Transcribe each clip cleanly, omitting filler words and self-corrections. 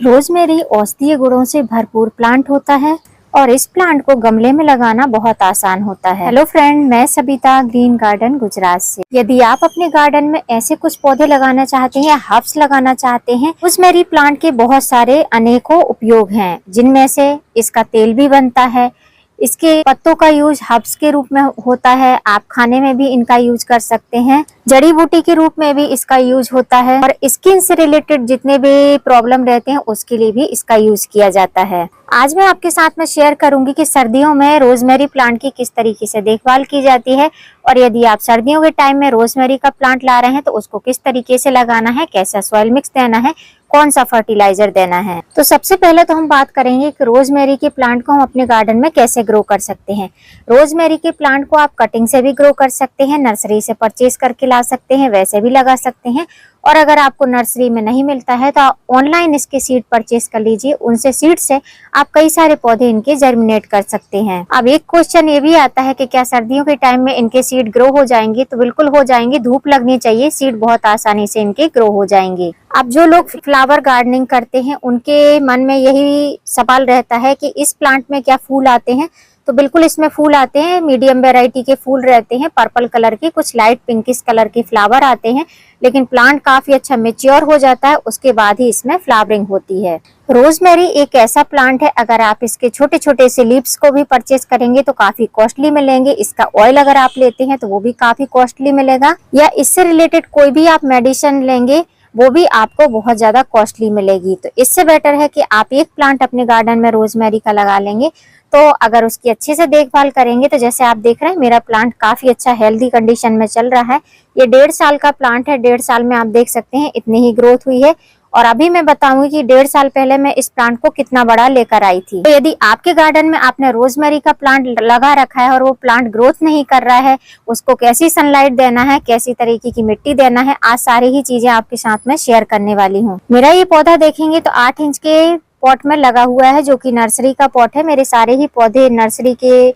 Rosemary औषधीय गुणों से भरपूर प्लांट होता है और इस प्लांट को गमले में लगाना बहुत आसान होता है। हेलो फ्रेंड, मैं सबिता ग्रीन गार्डन गुजरात से। यदि आप अपने गार्डन में ऐसे कुछ पौधे लगाना चाहते हैं, हर्ब्स लगाना चाहते हैं, रोजमेरी प्लांट के बहुत सारे अनेकों उपयोग हैं, जिनमें से इसका तेल भी बनता है। इसके पत्तों का यूज हर्ब्स के रूप में होता है। आप खाने में भी इनका यूज कर सकते हैं। जड़ी बूटी के रूप में भी इसका यूज होता है और स्किन से रिलेटेड जितने भी प्रॉब्लम रहते हैं उसके लिए भी इसका यूज किया जाता है। आज मैं आपके साथ में शेयर करूंगी कि सर्दियों में रोजमेरी प्लांट की किस तरीके से देखभाल की जाती है और यदि आप सर्दियों के टाइम में रोजमेरी का प्लांट ला रहे हैं तो उसको किस तरीके से लगाना है, कैसा सॉइल मिक्स देना है, कौन सा फर्टिलाइजर देना है। तो सबसे पहले तो हम बात करेंगे कि रोजमेरी के प्लांट को हम अपने गार्डन में कैसे ग्रो कर सकते हैं। रोजमेरी के प्लांट को आप कटिंग से भी ग्रो कर सकते हैं, नर्सरी से परचेज करके ला सकते हैं, वैसे भी लगा सकते हैं। और अगर आपको नर्सरी में नहीं मिलता है तो आप ऑनलाइन इसके सीड परचेज कर लीजिए। उनसे सीड से आप कई सारे पौधे इनके जर्मिनेट कर सकते हैं। अब एक क्वेश्चन ये भी आता है कि क्या सर्दियों के टाइम में इनके सीड ग्रो हो जाएंगे? तो बिल्कुल हो जाएंगे। धूप लगनी चाहिए, सीड बहुत आसानी से इनके ग्रो हो जाएंगे। अब जो लोग फ्लावर गार्डनिंग करते हैं उनके मन में यही सवाल रहता है कि इस प्लांट में क्या फूल आते हैं? तो बिल्कुल इसमें फूल आते हैं। मीडियम वैरायटी के फूल रहते हैं, पर्पल कलर के, कुछ लाइट पिंकिश कलर के फ्लावर आते हैं, लेकिन प्लांट काफी अच्छा मेच्योर हो जाता है, उसके बाद ही इसमें फ्लावरिंग होती है। रोजमेरी एक ऐसा प्लांट है, अगर आप इसके छोटे छोटे से लीव्स को भी परचेज करेंगे तो काफी कॉस्टली मिलेंगे। इसका ऑयल अगर आप लेते हैं तो वो भी काफी कॉस्टली मिलेगा, या इससे रिलेटेड कोई भी आप मेडिसिन लेंगे वो भी आपको बहुत ज्यादा कॉस्टली मिलेगी। तो इससे बेटर है कि आप एक प्लांट अपने गार्डन में रोजमेरी का लगा लेंगे। तो अगर उसकी अच्छे से देखभाल करेंगे तो जैसे आप देख रहे हैं मेरा प्लांट काफी अच्छा हेल्दी कंडीशन में चल रहा है। ये 1.5 साल का प्लांट है। 1.5 साल में आप देख सकते हैं इतनी ही ग्रोथ हुई है। और अभी मैं बताऊंगी कि 1.5 साल पहले मैं इस प्लांट को कितना बड़ा लेकर आई थी। तो यदि आपके गार्डन में आपने रोजमेरी का प्लांट लगा रखा है और वो प्लांट ग्रोथ नहीं कर रहा है, उसको कैसी सनलाइट देना है, कैसी तरीके की मिट्टी देना है, आज सारी ही चीजें आपके साथ में शेयर करने वाली हूँ। मेरा ये पौधा देखेंगे तो 8 इंच के पॉट में लगा हुआ है, जो कि नर्सरी का पॉट है। मेरे सारे ही पौधे नर्सरी के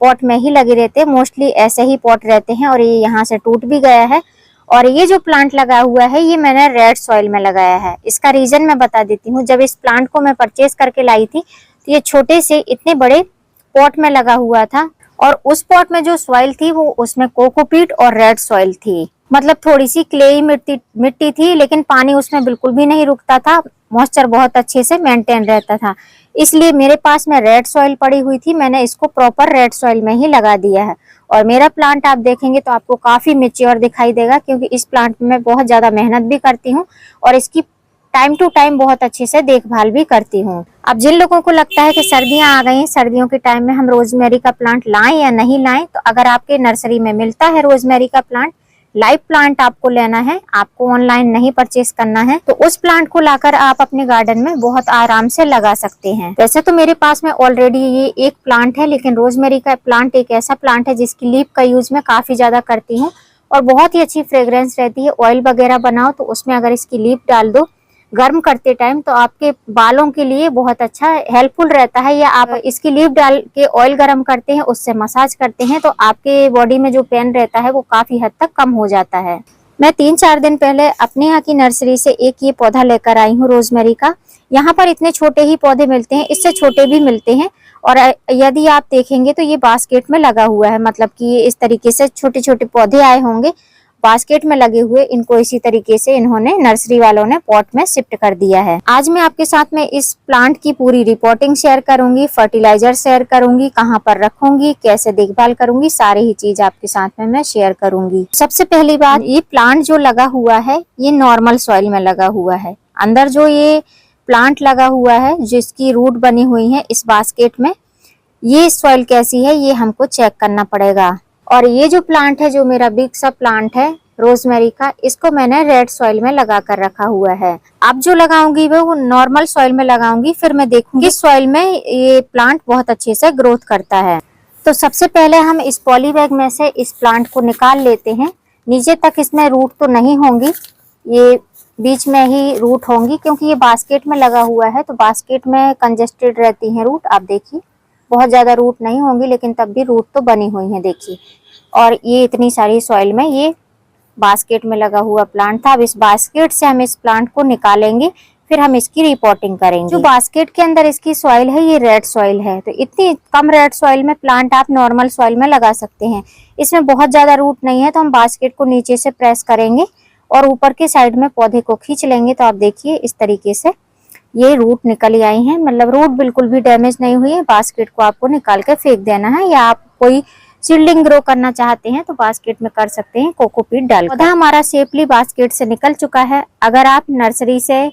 पॉट में ही लगे रहते हैं, मोस्टली ऐसे ही पॉट रहते हैं। और ये यहाँ से टूट भी गया है। और ये जो प्लांट लगा हुआ है ये मैंने रेड सॉइल में लगाया है। इसका रीजन मैं बता देती हूँ। जब इस प्लांट को मैं परचेज करके लाई थी तो ये छोटे से इतने बड़े पॉट में लगा हुआ था, और उस पॉट में जो सॉइल थी वो उसमें कोकोपीट और रेड सॉइल थी। मतलब थोड़ी सी क्लेई मिट्टी थी, लेकिन पानी उसमें बिल्कुल भी नहीं रुकता था, मॉइस्चर बहुत अच्छे से मेंटेन रहता था। इसलिए मेरे पास में रेड सॉइल पड़ी हुई थी, मैंने इसको प्रॉपर रेड सॉइल में ही लगा दिया है। और मेरा प्लांट आप देखेंगे तो आपको काफी मेच्योर दिखाई देगा, क्योंकि इस प्लांट में मैं बहुत ज्यादा मेहनत भी करती हूँ और इसकी टाइम टू टाइम बहुत अच्छे से देखभाल भी करती हूँ। अब जिन लोगों को लगता है कि सर्दियां आ गई, सर्दियों के टाइम में हम रोजमेरी का प्लांट लाएं या नहीं लाएं, तो अगर आपके नर्सरी में मिलता है रोजमेरी का प्लांट, लाइव प्लांट आपको लेना है, आपको ऑनलाइन नहीं परचेस करना है, तो उस प्लांट को लाकर आप अपने गार्डन में बहुत आराम से लगा सकते हैं। वैसे तो मेरे पास में ऑलरेडी ये एक प्लांट है, लेकिन रोजमेरी का प्लांट एक ऐसा प्लांट है जिसकी लीफ का यूज मैं काफी ज्यादा करती हूँ और बहुत ही अच्छी फ्रेग्रेंस रहती है। ऑयल वगैरह बनाओ तो उसमें अगर इसकी लीफ डाल दो गर्म करते टाइम, तो आपके बालों के लिए बहुत अच्छा हेल्पफुल रहता है। या आप इसकी लीफ डाल के ऑयल गर्म करते हैं, उससे मसाज करते हैं, तो आपके बॉडी में जो पेन रहता है वो काफी हद तक कम हो जाता है। मैं 3-4 दिन पहले अपने यहाँ की नर्सरी से एक ये पौधा लेकर आई हूँ रोजमेरी का। यहाँ पर इतने छोटे ही पौधे मिलते हैं, इससे छोटे भी मिलते हैं। और यदि आप देखेंगे तो ये बास्केट में लगा हुआ है, मतलब कि ये इस तरीके से छोटे छोटे पौधे आए होंगे बास्केट में लगे हुए। इनको इसी तरीके से इन्होंने नर्सरी वालों ने पॉट में शिफ्ट कर दिया है। आज मैं आपके साथ में इस प्लांट की पूरी रिपोर्टिंग शेयर करूंगी, फर्टिलाइजर शेयर करूंगी, कहाँ पर रखूंगी, कैसे देखभाल करूंगी, सारी ही चीज आपके साथ में मैं शेयर करूंगी। सबसे पहली बात, ये प्लांट जो लगा हुआ है ये नॉर्मल सॉइल में लगा हुआ है। अंदर जो ये प्लांट लगा हुआ है, जिसकी रूट बनी हुई है इस बास्केट में, ये सॉइल कैसी है ये हमको चेक करना पड़ेगा। और ये जो प्लांट है, जो मेरा बिग सा प्लांट है रोजमेरी का, इसको मैंने रेड सॉइल में लगा कर रखा हुआ है। अब जो लगाऊंगी वो नॉर्मल सॉइल में लगाऊंगी, फिर मैं देखूंगी सॉइल में ये प्लांट बहुत अच्छे से ग्रोथ करता है। तो सबसे पहले हम इस पॉली बैग में से इस प्लांट को निकाल लेते हैं। नीचे तक इसमें रूट तो नहीं होंगी, ये बीच में ही रूट होंगी, क्योंकि ये बास्केट में लगा हुआ है तो बास्केट में कंजेस्टेड रहती हैं रूट। आप देखिए बहुत ज्यादा रूट नहीं होंगी, लेकिन तब भी रूट तो बनी हुई है, देखिए। और ये इतनी सारी सॉइल में ये बास्केट में लगा हुआ प्लांट था। अब इस बास्केट से हम इस प्लांट को निकालेंगे, फिर हम इसकी रिपोर्टिंग करेंगे। जो बास्केट के अंदर इसकी सॉइल है ये रेड सॉइल है, तो इतनी कम रेड सॉइल में प्लांट आप नॉर्मल सॉइल में लगा सकते हैं। इसमें बहुत ज्यादा रूट नहीं है, तो हम बास्केट को नीचे से प्रेस करेंगे और ऊपर के साइड में पौधे को खींच लेंगे। तो आप देखिए इस तरीके से ये रूट निकल आई हैं, मतलब रूट बिल्कुल भी डैमेज नहीं हुई है। बास्केट को आपको निकाल के फेंक देना है, या आप कोई सीडलिंग ग्रो करना चाहते हैं तो बास्केट में कर सकते हैं कोकोपीट डाल। पौधा हमारा सेफली बास्केट से निकल चुका है। अगर आप नर्सरी से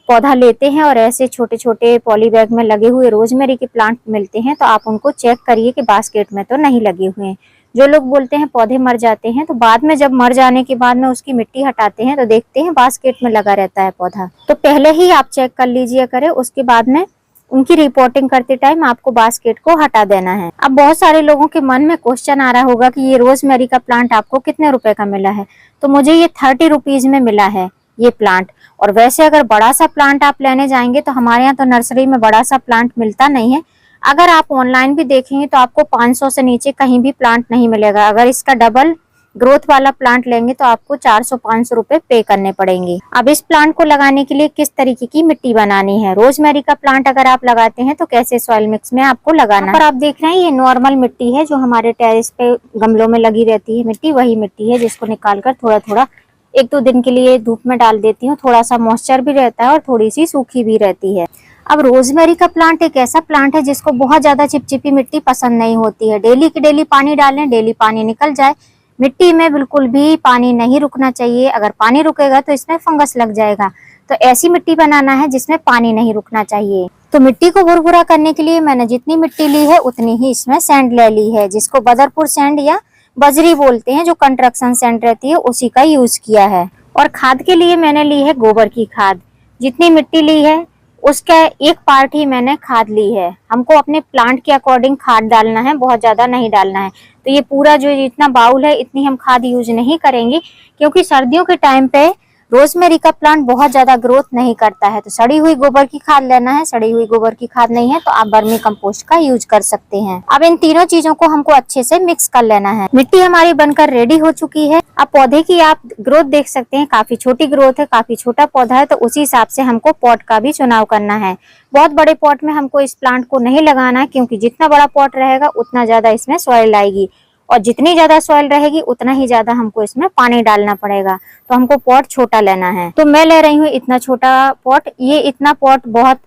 पौधा लेते हैं और ऐसे छोटे छोटे पॉली बैग में लगे हुए रोजमेरी के प्लांट मिलते हैं तो आप उनको चेक करिए कि बास्केट में तो नहीं लगे हुए हैं। जो लोग बोलते हैं पौधे मर जाते हैं, तो बाद में जब मर जाने के बाद में उसकी मिट्टी हटाते हैं तो देखते हैं बास्केट में लगा रहता है पौधा। तो पहले ही आप चेक कर लीजिए करें, उसके बाद में उनकी रिपोर्टिंग करते टाइम आपको बास्केट को हटा देना है। अब बहुत सारे लोगों के मन में क्वेश्चन आ रहा होगा कि ये रोजमेरी का प्लांट आपको कितने रुपए का मिला है। तो मुझे ये 30 रुपीज में मिला है ये प्लांट। और वैसे अगर बड़ा सा प्लांट आप लेने जाएंगे तो हमारे यहाँ तो नर्सरी में बड़ा सा प्लांट मिलता नहीं है। अगर आप ऑनलाइन भी देखेंगे तो आपको 500 से नीचे कहीं भी प्लांट नहीं मिलेगा। अगर इसका डबल ग्रोथ वाला प्लांट लेंगे तो आपको 400-500 रुपए पे करने पड़ेंगे। अब इस प्लांट को लगाने के लिए किस तरीके की मिट्टी बनानी है, रोजमेरी का प्लांट अगर आप लगाते हैं तो कैसे सॉइल मिक्स में आपको लगाना है। पर आप देख रहे हैं ये नॉर्मल मिट्टी है जो हमारे टेरेस पे गमलों में लगी रहती है मिट्टी, वही मिट्टी है जिसको निकाल कर थोड़ा थोड़ा 1-2 दिन के लिए धूप में डाल देती हूँ। थोड़ा सा मॉइस्चर भी रहता है और थोड़ी सी सूखी भी रहती है। अब रोजमेरी का प्लांट एक ऐसा प्लांट है जिसको बहुत ज्यादा चिपचिपी मिट्टी पसंद नहीं होती है। डेली की डेली पानी डालें, डेली पानी निकल जाए। मिट्टी में बिल्कुल भी पानी नहीं रुकना चाहिए, अगर पानी रुकेगा तो इसमें फंगस लग जाएगा। तो ऐसी मिट्टी बनाना है जिसमें पानी नहीं रुकना चाहिए। तो मिट्टी को भुरभुरा करने के लिए मैंने जितनी मिट्टी ली है उतनी ही इसमें सैंड ले ली है, जिसको बदरपुर सैंड या बजरी बोलते हैं, जो कंस्ट्रक्शन सैंड रहती है उसी का यूज किया है। और खाद के लिए मैंने ली है गोबर की खाद। जितनी मिट्टी ली है उसका 1 पार्ट ही मैंने खाद ली है। हमको अपने प्लांट के अकॉर्डिंग खाद डालना है, बहुत ज्यादा नहीं डालना है। तो ये पूरा जो जितना बाउल है इतनी हम खाद यूज नहीं करेंगे, क्योंकि सर्दियों के टाइम पे रोजमेरी का प्लांट बहुत ज्यादा ग्रोथ नहीं करता है। तो सड़ी हुई गोबर की खाद लेना है। सड़ी हुई गोबर की खाद नहीं है तो आप वर्मी कंपोस्ट का यूज कर सकते हैं। अब इन तीनों चीजों को हमको अच्छे से मिक्स कर लेना है। मिट्टी हमारी बनकर रेडी हो चुकी है। अब पौधे की आप ग्रोथ देख सकते हैं, काफी छोटी ग्रोथ है, काफी छोटा पौधा है, तो उसी हिसाब से हमको पॉट का भी चुनाव करना है। बहुत बड़े पॉट में हमको इस प्लांट को नहीं लगाना है, क्योंकि जितना बड़ा पॉट रहेगा उतना ज्यादा इसमें सॉइल आएगी, और जितनी ज्यादा सॉइल रहेगी उतना ही ज्यादा हमको इसमें पानी डालना पड़ेगा। तो हमको पॉट छोटा लेना है। तो मैं ले रही हूँ इतना छोटा पॉट। ये इतना पॉट बहुत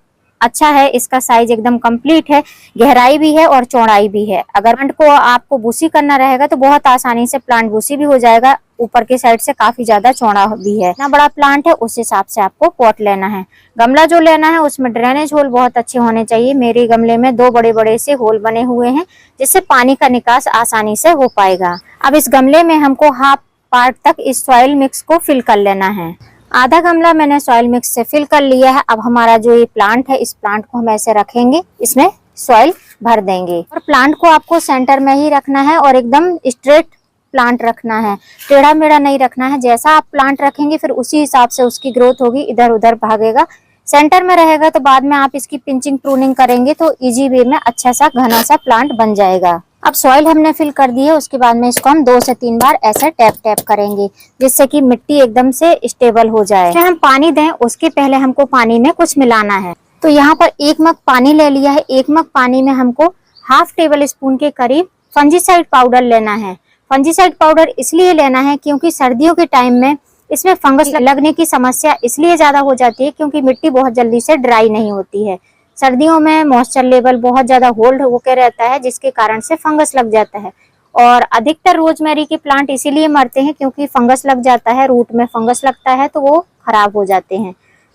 अच्छा है, इसका साइज एकदम कंप्लीट है, गहराई भी है और चौड़ाई भी है। अगर प्लांट को आपको बूसी करना रहेगा तो बहुत आसानी से प्लांट बूसी भी हो जाएगा। ऊपर के साइड से काफी ज्यादा चौड़ा भी है। इतना बड़ा प्लांट है उस हिसाब से आपको पॉट लेना है। गमला जो लेना है उसमें ड्रेनेज होल बहुत अच्छे होने चाहिए। मेरे गमले में 2 बड़े बड़े से होल बने हुए हैं, जिससे पानी का निकास आसानी से हो पाएगा। अब इस गमले में हमको हाफ पार्ट तक इस सॉइल मिक्स को फिल कर लेना है। आधा गमला मैंने सॉइल मिक्स से फिल कर लिया है। अब हमारा जो ये प्लांट है, इस प्लांट को हम ऐसे रखेंगे, इसमें सॉइल भर देंगे। और प्लांट को आपको सेंटर में ही रखना है और एकदम स्ट्रेट प्लांट रखना है, टेढ़ा मेढ़ा नहीं रखना है। जैसा आप प्लांट रखेंगे फिर उसी हिसाब से उसकी ग्रोथ होगी, इधर उधर भागेगा। सेंटर में रहेगा तो बाद में आप इसकी पिंचिंग प्रूनिंग करेंगे तो इजी वे में अच्छा सा घना सा प्लांट बन जाएगा। अब सॉइल हमने फिल कर दी है, उसके बाद में इसको हम 2 से 3 बार ऐसे टैप टैप करेंगे, जिससे कि मिट्टी एकदम से स्टेबल हो जाए। फिर हम पानी दें उसके पहले हमको पानी में कुछ मिलाना है। तो यहाँ पर 1 मग पानी ले लिया है। 1 मग पानी में हमको ½ टेबल स्पून के करीब फंजीसाइड पाउडर लेना है। फंजीसाइड पाउडर इसलिए लेना है क्योंकि सर्दियों के टाइम में इसमें फंगस लगने की समस्या इसलिए ज्यादा हो जाती है क्योंकि मिट्टी बहुत जल्दी से ड्राई नहीं होती है। सर्दियों में मॉइस्चर लेवल बहुत ज्यादा होल्ड होकर रहता है, जिसके कारण से फंगस लग जाता है। और अधिकतर रोजमेरी के प्लांट इसीलिए मरते हैं क्योंकि फंगस लग जाता है, रूट में फंगस लगता है तो वो खराब हो जाते हैं।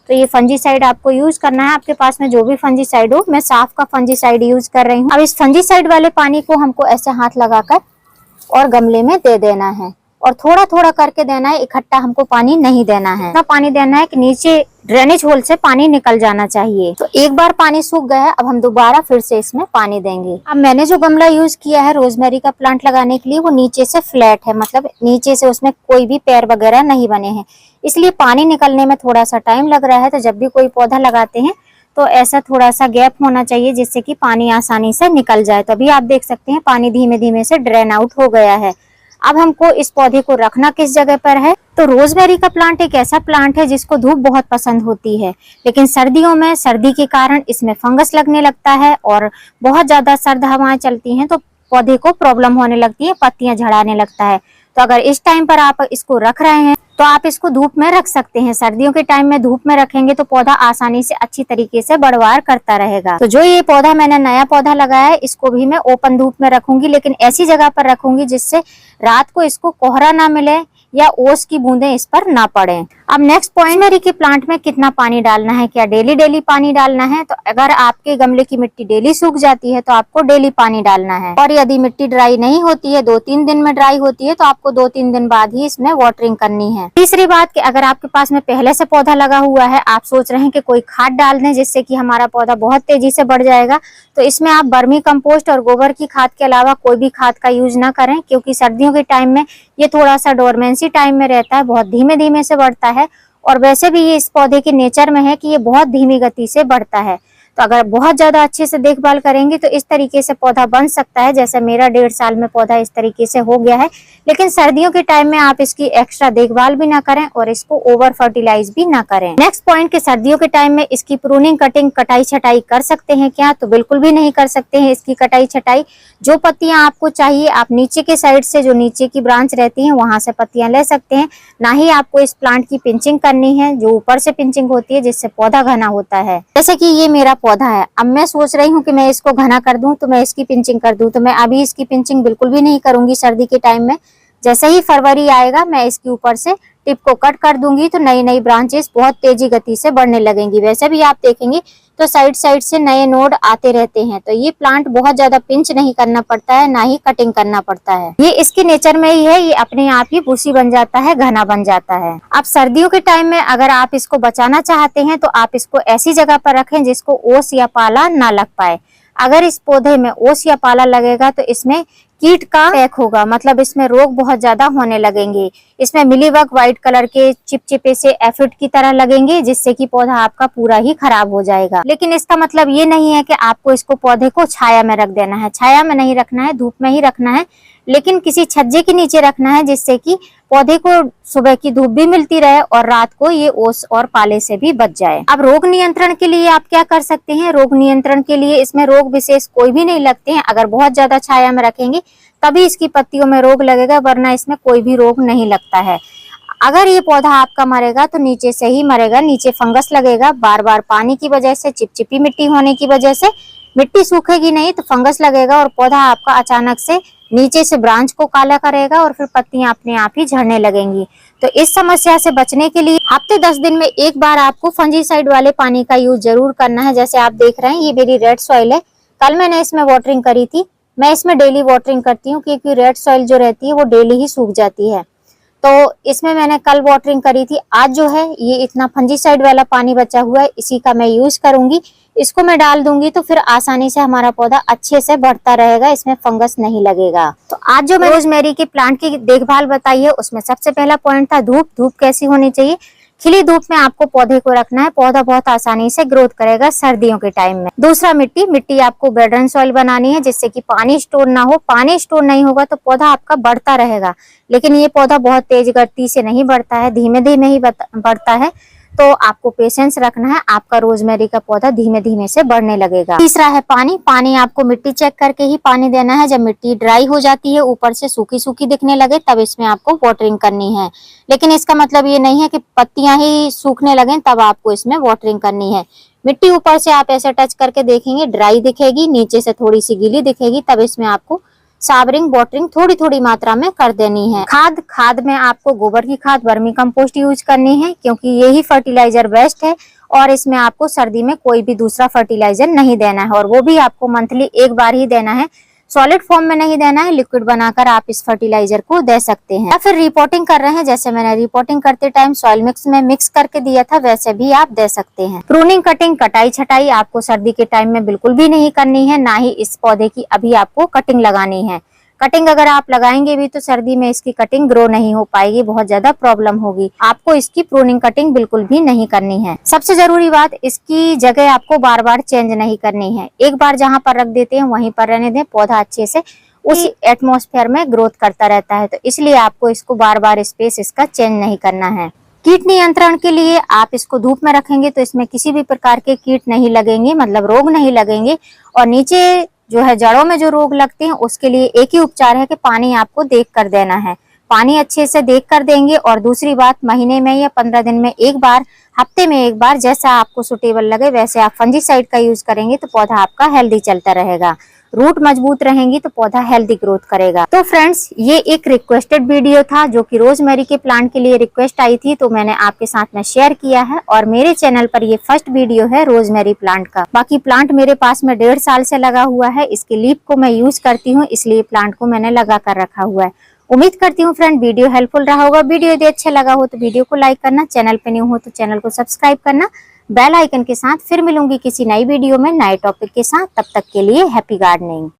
तो ये फंजीसाइड आपको यूज करना है। आपके पास में जो भी फंजीसाइड हो, मैं साफ का फंजीसाइड यूज कर रही हूँ। अब इस फंजीसाइड वाले पानी को हमको ऐसे हाथ लगाकर और गमले में दे देना है, और थोड़ा थोड़ा करके देना है, इकट्ठा हमको पानी नहीं देना है। इतना पानी देना है कि नीचे ड्रेनेज होल से पानी निकल जाना चाहिए। तो एक बार पानी सूख गया है, अब हम दोबारा फिर से इसमें पानी देंगे। अब मैंने जो गमला यूज किया है रोजमेरी का प्लांट लगाने के लिए, वो नीचे से फ्लैट है, मतलब नीचे से उसमें कोई भी पैर वगैरह नहीं बने हैं, इसलिए पानी निकलने में थोड़ा सा टाइम लग रहा है। तो जब भी कोई पौधा लगाते हैं तो ऐसा थोड़ा सा गैप होना चाहिए, जिससे कि पानी आसानी से निकल जाए। तो अभी आप देख सकते हैं पानी धीमे धीमे से ड्रेन आउट हो गया है। अब हमको इस पौधे को रखना किस जगह पर है, तो रोजमेरी का प्लांट एक ऐसा प्लांट है जिसको धूप बहुत पसंद होती है, लेकिन सर्दियों में सर्दी के कारण इसमें फंगस लगने लगता है और बहुत ज्यादा सर्द हवाएं चलती हैं तो पौधे को प्रॉब्लम होने लगती है, पत्तियां झड़ाने लगता है। तो अगर इस टाइम पर आप इसको रख रहे हैं तो आप इसको धूप में रख सकते हैं। सर्दियों के टाइम में धूप में रखेंगे तो पौधा आसानी से अच्छी तरीके से बढ़वार करता रहेगा। तो जो ये पौधा मैंने नया पौधा लगाया है इसको भी मैं ओपन धूप में रखूंगी, लेकिन ऐसी जगह पर रखूंगी जिससे रात को इसको कोहरा ना मिले या ओस की बूंदें इस पर ना पड़े। अब नेक्स्ट पॉइंट, रोजमेरी के प्लांट में कितना पानी डालना है, क्या डेली डेली पानी डालना है? तो अगर आपके गमले की मिट्टी डेली सूख जाती है तो आपको डेली पानी डालना है, और यदि मिट्टी ड्राई नहीं होती है, 2-3 दिन में ड्राई होती है, तो आपको 2-3 दिन बाद ही इसमें वाटरिंग करनी है। तीसरी बात कि अगर आपके पास में पहले से पौधा लगा हुआ है, आप सोच रहे हैं कि कोई खाद डाल दें जिससे कि हमारा पौधा बहुत तेजी से बढ़ जाएगा, तो इसमें आप वर्मी कंपोस्ट और गोबर की खाद के अलावा कोई भी खाद का यूज ना करें, क्योंकि सर्दियों के टाइम में ये थोड़ा सा डोरमेंसी टाइम में रहता है, बहुत धीमे धीमे से बढ़ता है, और वैसे भी ये इस पौधे के नेचर में है कि ये बहुत धीमी गति से बढ़ता है। तो अगर बहुत ज्यादा अच्छे से देखभाल करेंगे तो इस तरीके से पौधा बन सकता है, जैसे मेरा 1.5 साल में पौधा इस तरीके से हो गया है। लेकिन सर्दियों के टाइम में आप इसकी एक्स्ट्रा देखभाल भी ना करें और इसको ओवर फर्टिलाइज भी ना करें। नेक्स्ट पॉइंट कि सर्दियों के टाइम में इसकी प्रूनिंग, कटिंग, कटाई छटाई कर सकते हैं क्या? तो बिल्कुल भी नहीं कर सकते हैं इसकी कटाई छटाई। जो पत्तियां आपको चाहिए आप नीचे के साइड से, जो नीचे की ब्रांच रहती है वहां से पत्तियां ले सकते हैं, ना ही आपको इस प्लांट की पिंचिंग करनी है, जो ऊपर से पिंचिंग होती है जिससे पौधा घना होता है। जैसे कि ये मेरा पौधा है, अब मैं सोच रही हूँ कि मैं इसको घना कर दूं तो मैं इसकी पिंचिंग कर दूं, तो मैं अभी इसकी पिंचिंग बिल्कुल भी नहीं करूंगी सर्दी के टाइम में। जैसे ही फरवरी आएगा मैं इसके ऊपर से टिप को कट कर दूंगी तो नई नई ब्रांचेस बहुत तेजी गति से बढ़ने लगेंगी। वैसे भी आप देखेंगे तो साइड साइड से नए नोड आते रहते हैं। तो ये प्लांट बहुत ज्यादा पिंच नहीं करना पड़ता है, ना ही कटिंग करना पड़ता है, ये इसके नेचर में ही है, ये अपने आप ही भूसी बन जाता है, घना बन जाता है। अब सर्दियों के टाइम में अगर आप इसको बचाना चाहते हैं तो आप इसको ऐसी जगह पर रखें जिसको ओस या पाला ना लग पाए। अगर इस पौधे में ओस या पाला लगेगा तो इसमें कीट का अटैक होगा, मतलब इसमें रोग बहुत ज्यादा होने लगेंगे। इसमें मिलीबग व्हाइट कलर के चिपचिपे से एफिड की तरह लगेंगे, जिससे कि पौधा आपका पूरा ही खराब हो जाएगा। लेकिन इसका मतलब ये नहीं है कि आपको इसको पौधे को छाया में रख देना है, छाया में नहीं रखना है, धूप में ही रखना है, लेकिन किसी छज्जे के नीचे रखना है जिससे कि पौधे को सुबह की धूप भी मिलती रहे और रात को ये ओस और पाले से भी बच जाए। अब रोग नियंत्रण के लिए आप क्या कर सकते हैं? रोग नियंत्रण के लिए इसमें रोग विशेष कोई भी नहीं लगते हैं। अगर बहुत ज्यादा छाया में रखेंगे तभी इसकी पत्तियों में रोग लगेगा, वरना इसमें कोई भी रोग नहीं लगता है। अगर ये पौधा आपका मरेगा तो नीचे से ही मरेगा, नीचे फंगस लगेगा, बार बार पानी की वजह से, चिपचिपी मिट्टी होने की वजह से मिट्टी सूखेगी नहीं तो फंगस लगेगा और पौधा आपका अचानक से नीचे से ब्रांच को काला करेगा और फिर पत्तियां अपने आप ही झड़ने लगेंगी। तो इस समस्या से बचने के लिए हफ्ते 10 दिन में एक बार आपको फंजीसाइड वाले पानी का यूज जरूर करना है। जैसे आप देख रहे हैं ये मेरी रेड सॉइल है, कल मैंने इसमें वाटरिंग करी थी, मैं इसमें डेली वाटरिंग करती हूँ क्योंकि रेड सॉइल जो रहती है वो डेली ही सूख जाती है। तो इसमें मैंने कल वाटरिंग करी थी, आज जो है ये इतना फंजीसाइड वाला पानी बचा हुआ है, इसी का मैं यूज करूंगी। इसको मैं डाल दूंगी तो फिर आसानी से हमारा पौधा अच्छे से बढ़ता रहेगा, इसमें फंगस नहीं लगेगा। तो आज जो मैं रोजमेरी के प्लांट की देखभाल बताई है उसमें सबसे पहला पॉइंट था धूप। धूप कैसी होनी चाहिए? खिली धूप में आपको पौधे को रखना है, पौधा बहुत आसानी से ग्रोथ करेगा सर्दियों के टाइम में। दूसरा मिट्टी, मिट्टी आपको बेडन सॉइल बनानी है जिससे कि पानी स्टोर ना हो। पानी स्टोर नहीं होगा तो पौधा आपका बढ़ता रहेगा, लेकिन ये पौधा बहुत तेज गति से नहीं बढ़ता है, धीमे धीमे ही बढ़ता है। तो आपको पेशेंस रखना है, आपका रोजमेरी का पौधा धीमे धीमे से बढ़ने लगेगा। तीसरा है पानी। पानी आपको मिट्टी चेक करके ही पानी देना है। जब मिट्टी ड्राई हो जाती है, ऊपर से सूखी सूखी दिखने लगे, तब इसमें आपको वाटरिंग करनी है। लेकिन इसका मतलब ये नहीं है कि पत्तियां ही सूखने लगे तब आपको इसमें वाटरिंग करनी है। मिट्टी ऊपर से आप ऐसे टच करके देखेंगे ड्राई दिखेगी, नीचे से थोड़ी सी गीली दिखेगी, तब इसमें आपको साबरिंग वाटरिंग थोड़ी थोड़ी मात्रा में कर देनी है। खाद में आपको गोबर की खाद, वर्मी कंपोस्ट यूज करनी है क्योंकि यही फर्टिलाइजर बेस्ट है, और इसमें आपको सर्दी में कोई भी दूसरा फर्टिलाइजर नहीं देना है, और वो भी आपको मंथली एक बार ही देना है। सॉलिड फॉर्म में नहीं देना है, लिक्विड बनाकर आप इस फर्टिलाइजर को दे सकते हैं। या फिर रिपोर्टिंग कर रहे हैं, जैसे मैंने रिपोर्टिंग करते टाइम सॉइल मिक्स में मिक्स करके दिया था, वैसे भी आप दे सकते हैं। प्रूनिंग, कटिंग, कटाई छटाई आपको सर्दी के टाइम में बिल्कुल भी नहीं करनी है, ना ही इस पौधे की अभी आपको कटिंग लगानी है। कटिंग अगर आप लगाएंगे भी तो सर्दी में इसकी कटिंग ग्रो नहीं हो पाएगी, बहुत ज्यादा प्रॉब्लम होगी। आपको इसकी प्रूनिंग कटिंग बिल्कुल भी नहीं करनी है। सबसे जरूरी बात, इसकी जगह आपको बार बार चेंज नहीं करनी है। एक बार जहां पर रख देते हैं वहीं पर रहने दें, पौधा अच्छे से उसी एटमॉस्फेयर में ग्रोथ करता रहता है। तो इसलिए आपको इसको बार बार स्पेस इसका चेंज नहीं करना है। कीट नियंत्रण के लिए आप इसको धूप में रखेंगे तो इसमें किसी भी प्रकार के कीट नहीं लगेंगे, मतलब रोग नहीं लगेंगे। और नीचे जो है जड़ों में जो रोग लगते हैं उसके लिए एक ही उपचार है कि पानी आपको देख कर देना है। पानी अच्छे से देख कर देंगे। और दूसरी बात, महीने में या 15 दिन में एक बार, हफ्ते में एक बार, जैसा आपको सुटेबल लगे वैसे आप फंजीसाइड का यूज करेंगे तो पौधा आपका हेल्दी चलता रहेगा। रूट मजबूत रहेंगी तो पौधा हेल्दी ग्रोथ करेगा। तो फ्रेंड्स, ये एक रिक्वेस्टेड वीडियो था जो कि रोजमेरी के प्लांट के लिए रिक्वेस्ट आई थी, तो मैंने आपके साथ में शेयर किया है। और मेरे चैनल पर ये फर्स्ट वीडियो है रोजमेरी प्लांट का। बाकी प्लांट मेरे पास में 1.5 साल से लगा हुआ है। इसके लीफ को मैं यूज करती हूँ, इसलिए प्लांट को मैंने लगा कर रखा हुआ है। उम्मीद करती हूँ फ्रेंड वीडियो हेल्पफुल रहा होगा। वीडियो यदि अच्छा लगा हो तो वीडियो को लाइक करना, चैनल पे न्यू हो तो चैनल को सब्सक्राइब करना, बेल आइकन के साथ। फिर मिलूंगी किसी नई वीडियो में नए टॉपिक के साथ। तब तक के लिए हैप्पी गार्डनिंग।